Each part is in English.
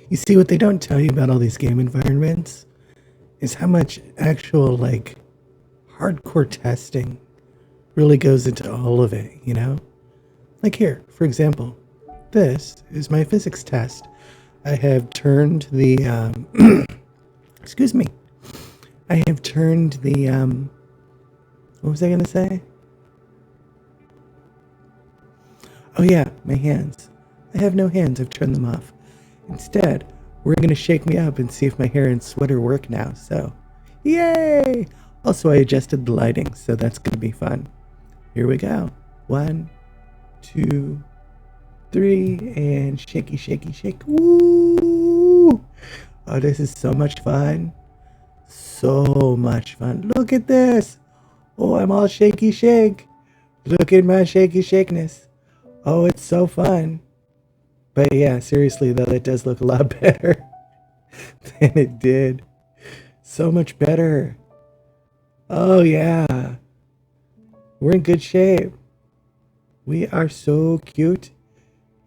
You see, what they don't tell you about all these game environments is how much actual, like, hardcore testing really goes into all of it, you know? Like here, for example, this is my physics test. I have turned the, excuse me, I have turned the, what was I going to say? Oh yeah, my hands. I have no hands, I've turned them off. Instead, we're going to shake me up and see if my hair and sweater work now, so yay! Also, I adjusted the lighting, so that's going to be fun. Here we go. 1, 2, 3, and shaky, shaky, shake. Woo! Oh, this is so much fun. So much fun. Look at this. Oh, I'm all shaky shake. Look at my shaky shakeness. Oh, it's so fun. But yeah, seriously though, that does look a lot better than it did. So much better. Oh yeah. We're in good shape. We are so cute.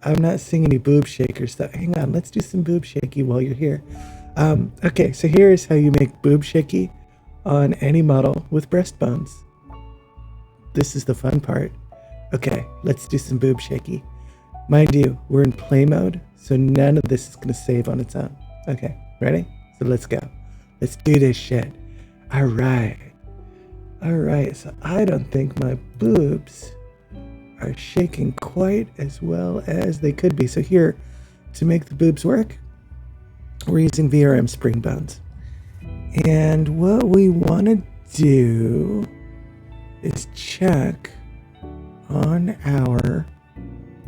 I'm not seeing any boob shakers though. Hang on, let's do some boob shaky while you're here. Okay, so here is how you make boob shaky on any model with breastbones. This is the fun part. Okay, let's do some boob shaky. Mind you, we're in play mode, so none of this is going to save on its own. Okay, ready? So let's go. Let's do this shit. Alright, so I don't think my boobs are shaking quite as well as they could be. So here, to make the boobs work, we're using VRM spring bones. And what we want to do is check on our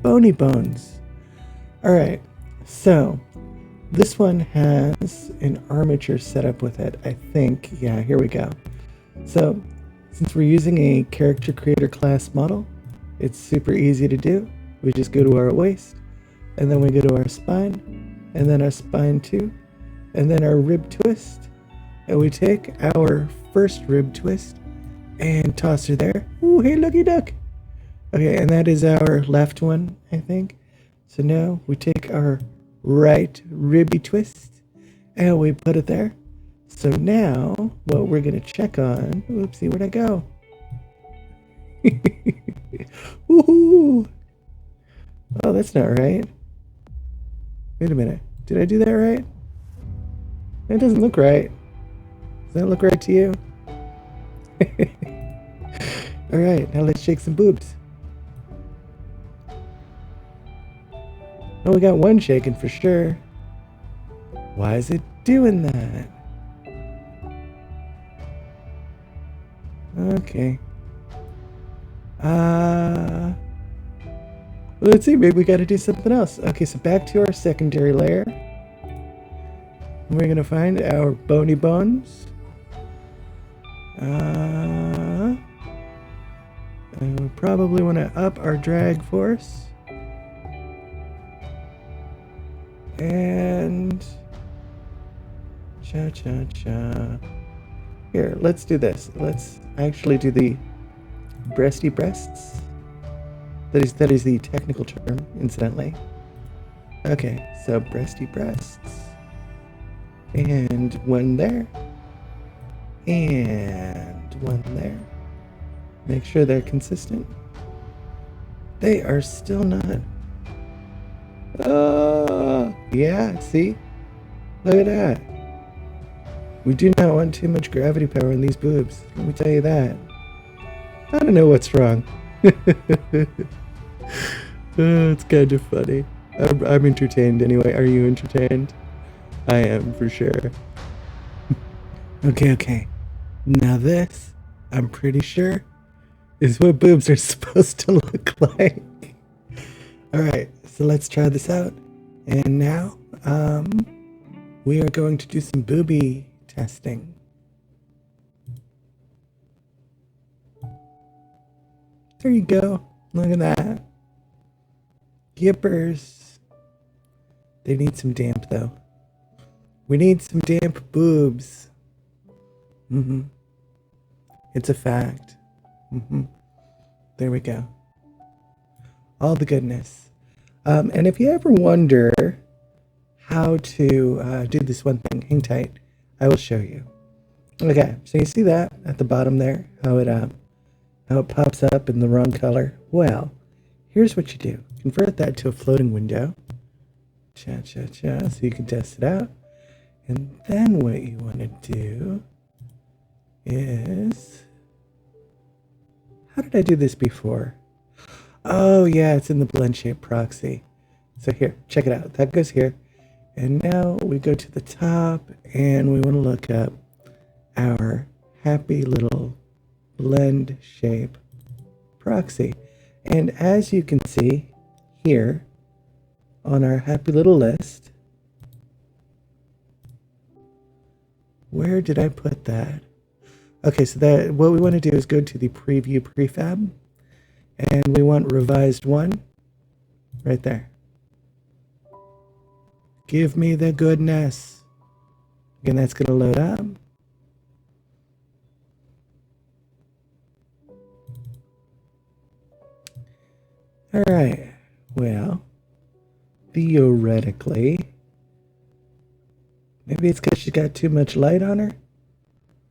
bony bones. Alright, so this one has an armature set up with it, I think. Yeah, here we go. So, since we're using a character creator class model, it's super easy to do. We just go to our waist, and then we go to our spine, and then our spine too, and then our rib twist, and we take our first rib twist and toss her there. Ooh, hey, looky duck. Okay, and that is our left one, I think. So now we take our right ribby twist and we put it there. So now what we're going to check on, oopsie, where'd I go? Woohoo! Oh, that's not right. Wait a minute. Did I do that right? That doesn't look right. Does that look right to you? Alright, now let's shake some boobs. Oh, we got one shaking for sure. Why is it doing that? Okay. Let's see, maybe we gotta do something else. Okay, so back to our secondary layer. We're gonna find our bony bones. And we probably want to up our drag force. And cha-cha-cha. Here, let's do this. Let's actually do the breasty breasts. That is the technical term, incidentally. Okay, so breasty breasts. And one there. And one there. Make sure they're consistent. They are still not. Oh, yeah, see? Look at that. We do not want too much gravity power in these boobs. Let me tell you that. I don't know what's wrong. It's kind of funny. I'm entertained anyway. Are you entertained? I am, for sure. Okay. Now this, I'm pretty sure, is what boobs are supposed to look like. Alright, so let's try this out. And now, we are going to do some boobie testing. There you go. Look at that. Yippers. They need some damp, though. We need some damp boobs. It's a fact. There we go. All the goodness. And if you ever wonder how to do this one thing. Hang tight. I will show you. Okay, so you see that at the bottom there, how it pops up in the wrong color? Well, here's what you do. Convert that to a floating window. Cha-cha-cha, so you can test it out. And then what you want to do is... How did I do this before? Oh, yeah, it's in the blend shape proxy. So here, check it out. That goes here. And now we go to the top, and we want to look up our happy little blend shape proxy. And as you can see here on our happy little list, where did I put that? Okay, so that what we want to do is go to the preview prefab, and we want revised 1 right there. Give me the goodness. Again, that's going to load up. All right, well, theoretically, maybe it's because she's got too much light on her?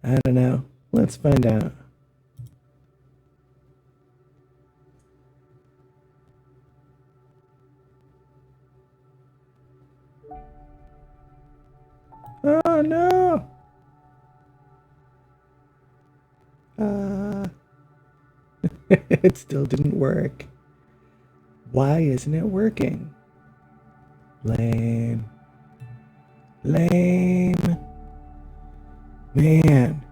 I don't know. Let's find out. Oh no! It still didn't work. Why isn't it working? Lame. Lame. Man.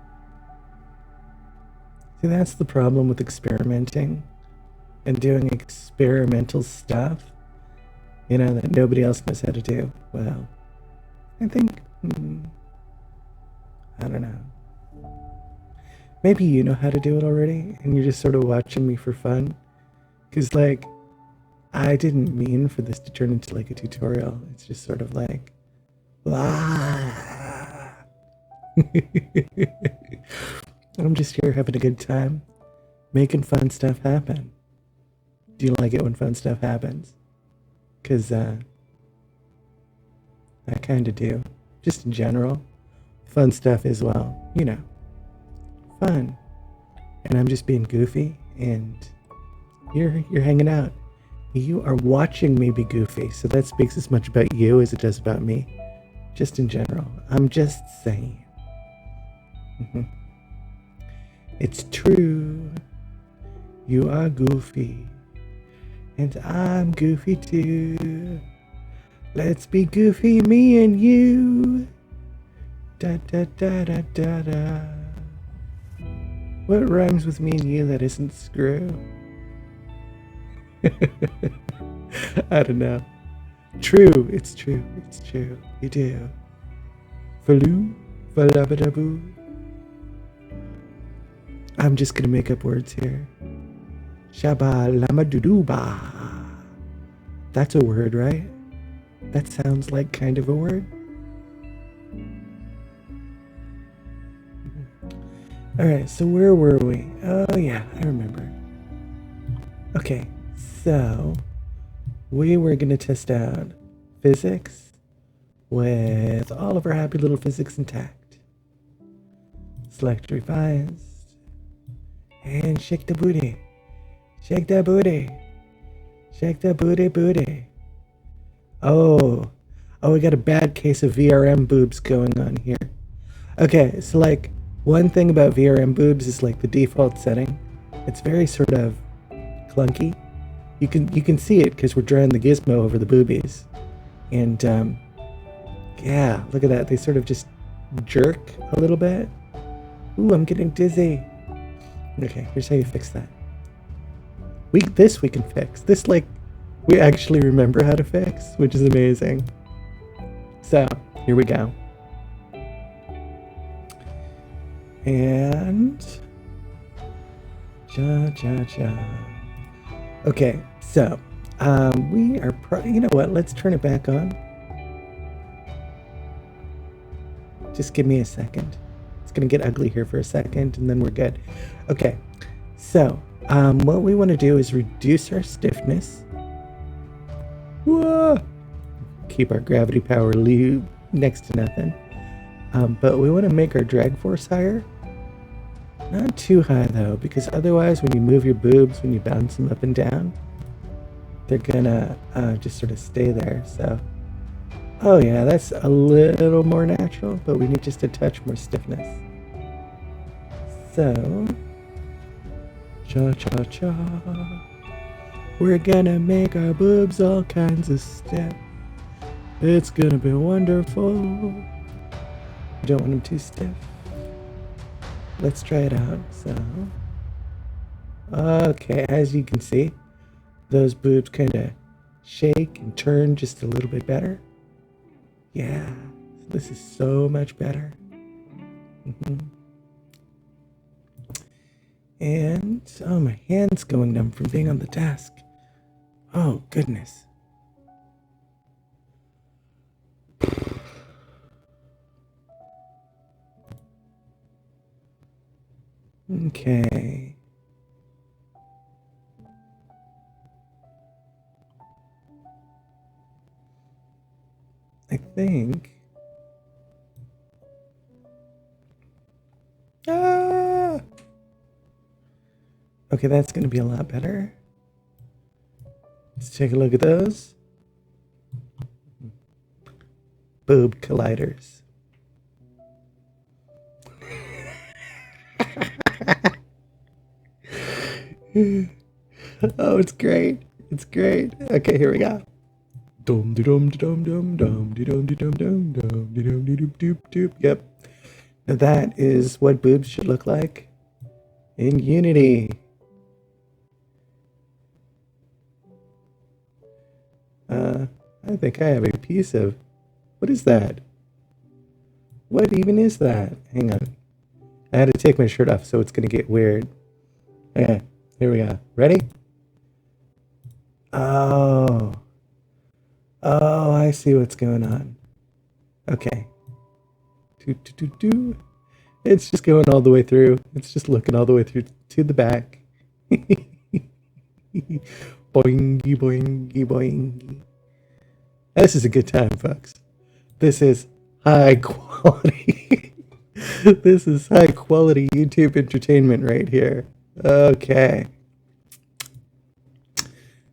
See, that's the problem with experimenting and doing experimental stuff, you know, that nobody else knows how to do. Well, I think, I don't know. Maybe you know how to do it already and you're just sort of watching me for fun. Because, like, I didn't mean for this to turn into, like, a tutorial. It's just sort of like, ah. I'm just here having a good time, making fun stuff happen. Do you like it when fun stuff happens? Because, I kind of do. Just in general. Fun stuff as well. You know. Fun. And I'm just being goofy, and you're hanging out. You are watching me be goofy, so that speaks as much about you as it does about me. Just in general. I'm just saying. It's true. You are goofy. And I'm goofy too. Let's be goofy, me and you. Da da da da da da. What rhymes with me and you that isn't screw? I don't know. True, it's true, it's true. You do. Faloo, falabadaboo. I'm just gonna make up words here. Shaba lamaduduba. That's a word, right? That sounds like kind of a word. Alright, so where were we? Oh yeah, I remember. Okay, so we were gonna test out physics with all of our happy little physics intact. Select revised. And shake the booty. Shake that booty. Shake that booty. Oh, we got a bad case of VRM boobs going on here. Okay, so like one thing about VRM boobs is like the default setting. It's very sort of clunky. You can see it because we're drawing the gizmo over the boobies. And yeah, look at that. They sort of just jerk a little bit. Ooh, I'm getting dizzy. Okay, here's how you fix that. This we can fix. This, like, we actually remember how to fix, which is amazing. So, here we go. And... Cha-cha-cha. Okay, so, we are... you know what? Let's turn it back on. Just give me a second. It's going to get ugly here for a second, and then we're good. Okay, so what we want to do is reduce our stiffness. Whoa! keep our gravity power next to nothing. But we want to make our drag force higher. Not too high though, because otherwise when you move your boobs, when you bounce them up and down, they're gonna just sort of stay there. So, oh yeah, that's a little more natural, but we need just a touch more stiffness. So, cha-cha-cha. We're gonna make our boobs all kinds of stiff. It's gonna be wonderful. You don't want them too stiff. Let's try it out. So, okay, as you can see, those boobs kind of shake and turn just a little bit better. Yeah, this is so much better. And, oh, my hand's going numb from being on the desk. Oh, goodness. Okay. I think. Ah! Okay, that's going to be a lot better. Let's take a look at those. Boob colliders. Oh, it's great. It's great. Okay, here we go. Dum dum dum dum dum dum dum dum dum dum dum dum. Yep. Now that is what boobs should look like in Unity. I think I have a piece of. What is that? What even is that? Hang on. I had to take my shirt off, so it's gonna get weird. Okay, here we go. Ready? Oh. Oh, I see what's going on. Okay. It's just going all the way through. It's just looking all the way through to the back. Boingy, boingy, boingy. This is a good time, folks. This is high quality. This is high quality YouTube entertainment right here. Okay.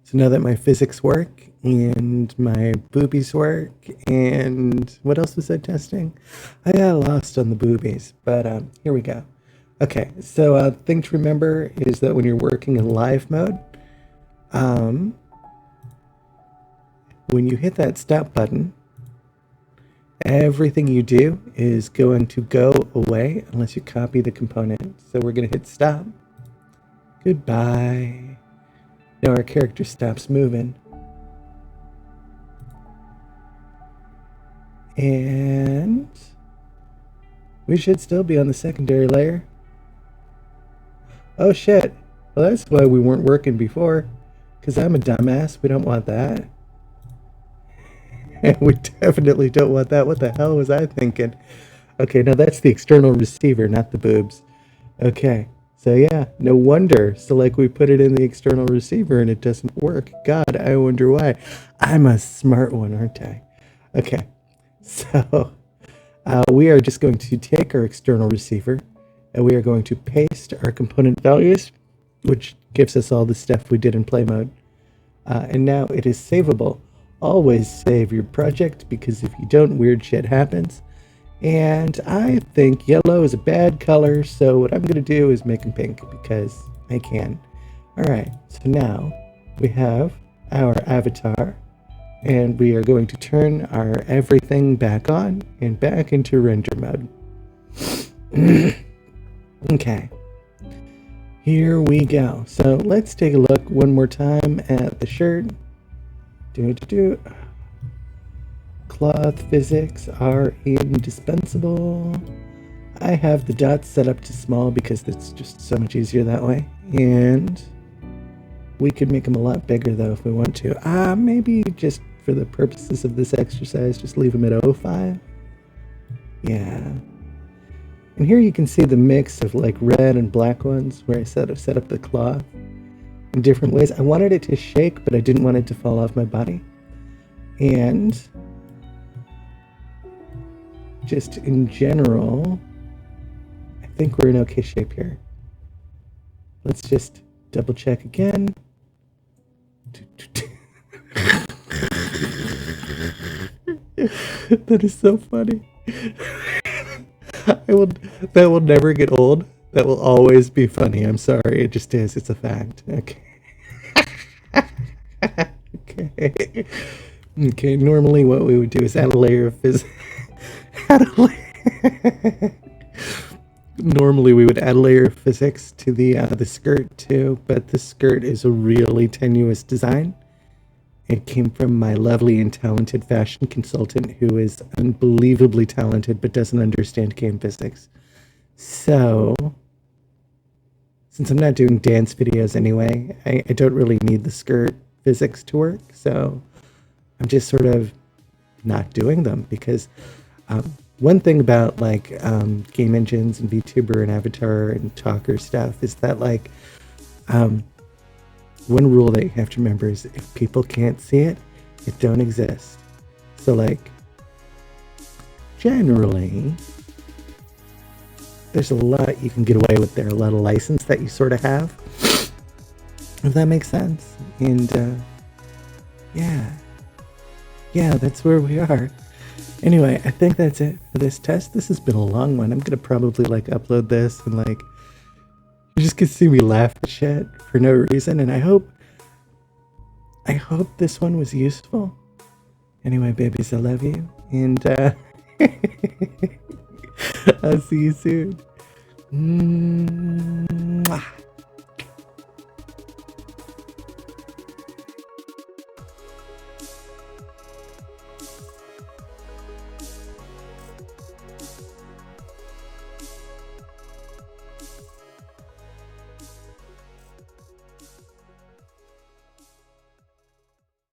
So now that my physics work and my boobies work, and what else was I testing? I got lost on the boobies, but here we go. Okay, so thing to remember is that when you're working in live mode, when you hit that stop button, everything you do is going to go away unless you copy the component. So we're going to hit stop. Goodbye. Now our character stops moving. And we should still be on the secondary layer. Oh shit. Well, that's why we weren't working before. Because I'm a dumbass. We don't want that. We definitely don't want that. What the hell was I thinking? Okay, now that's the external receiver, not the boobs. Okay, so yeah, no wonder. So like we put it in the external receiver and it doesn't work. God, I wonder why. I'm a smart one, aren't I? Okay, so we are just going to take our external receiver and we are going to paste our component values, which gives us all the stuff we did in play mode. And now it is savable. Always save your project, because if you don't, weird shit happens. And I think yellow is a bad color, so what I'm going to do is make them pink, because I can. Alright, so now we have our avatar, and we are going to turn our everything back on, and back into render mode. Okay. Here we go. So let's take a look one more time at the shirt. Cloth physics are indispensable. I have the dots set up to small because it's just so much easier that way. And we could make them a lot bigger though if we want to. Maybe just for the purposes of this exercise, just leave them at 0.5. Yeah. And here you can see the mix of like red and black ones where I set up the cloth in different ways. I wanted it to shake, but I didn't want it to fall off my body. And just in general, I think we're in okay shape here. Let's just double check again. That is so funny. That will never get old. That will always be funny. I'm sorry. It just is. It's a fact. Okay. Okay. Okay. Normally, what we would do is add a layer of Normally, we would add a layer of physics to the skirt too, but the skirt is a really tenuous design. It came from my lovely and talented fashion consultant who is unbelievably talented but doesn't understand game physics. So, since I'm not doing dance videos anyway, I don't really need the skirt physics to work. So, I'm just sort of not doing them because one thing about like game engines and VTuber and Avatar and Talker stuff is that like one rule that you have to remember is if people can't see it, it don't exist. So like generally there's a lot you can get away with there, a lot of license that you sort of have, if that makes sense. And yeah, that's where we are. Anyway, I think that's it for this test. This has been a long one. I'm gonna probably like upload this and like you just can see me laugh at shit for no reason, and I hope this one was useful. Anyway, babies, I love you, and I'll see you soon. Mwah.